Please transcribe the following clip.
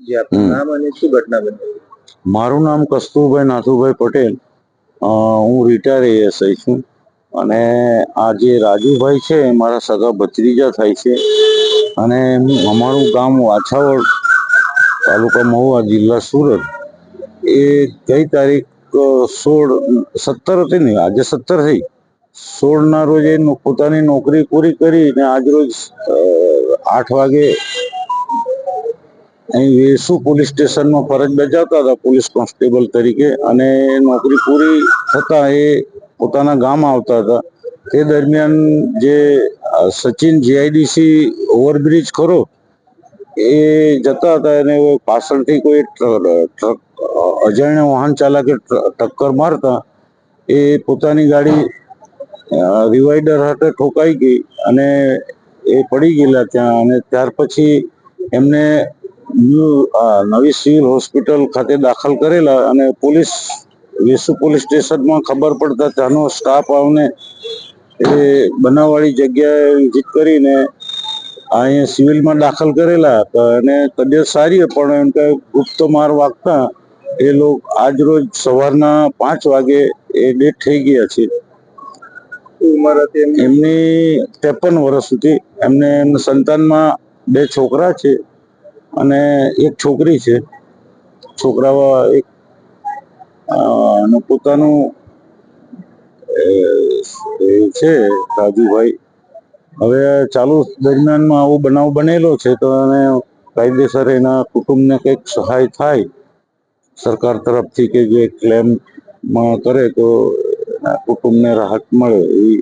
જે આપનું નામ અને શું ઘટના બની? મારું નામ કસ્તુરભાઈ નાથુભાઈ પટેલ. હું રિટાયર એએસઆઈ છું અને આ જે રાજુભાઈ છે મારા સગા ભત્રીજા થાય છે અને અમારું ગામ વાછાવડ, તાલુકા મહુવા, જિલ્લા સુરત. એ ગઈ તારીખ 17 હતી ને, આજે 17 થઈ. 16 ના રોજ એ પોતાની નોકરી પૂરી કરીને આજ રોજ 8 વાગે અહીં વેસુ પોલીસ સ્ટેશનમાં ફરજ બજાવતા હતા પોલીસ કોન્સ્ટેબલ તરીકે, અને નોકરી પૂરી થતા એ પોતાના ગામ આવતા હતા. તે દરમિયાન જે સચિન જીઆઈડીસી ઓવરબ્રિજ ખરો એ જતા હતા અને પાછળથી કોઈ ટ્રક અજાણ્યા વાહન ચાલકે ટક્કર મારતા એ પોતાની ગાડી ડિવાઈડર હાથે ઠોકાઈ ગઈ અને એ પડી ગયેલા ત્યાં. અને ત્યાર પછી એમને નવી સિવિલ હોસ્પિટલ ખાતે દાખલ કરેલા અને વેસુ પોલીસ સ્ટેશનમાં ખબર પડતા ત્યાંનો સ્ટાફ આવને એ બનાવવાળી જગ્યાએ વિઝિટ કરીને અહીંયા સિવિલમાં દાખલ કરેલા હતા અને તબિયત સારી, પણ એમ કે ગુપ્ત માર વાગતા એ લોકો આજ રોજ સવારના 5 વાગે એ ડેથ થઈ ગયા છે. ઉંમર હતી એમની 53 વર્ષ હતી. એમને સંતાનમાં 2 છોકરા છે અને 1 છોકરી છે. છોકરાઓ એક પોતાનું છે રાજુભાઈ. હવે ચાલુ દરમિયાનમાં આવો બનાવ બનેલો છે તો એને કાયદેસર એના કુટુંબને કંઈક સહાય થાય સરકાર તરફથી, કે જે ક્લેમ કરે તો કુટુંબને રાહત મળે એવી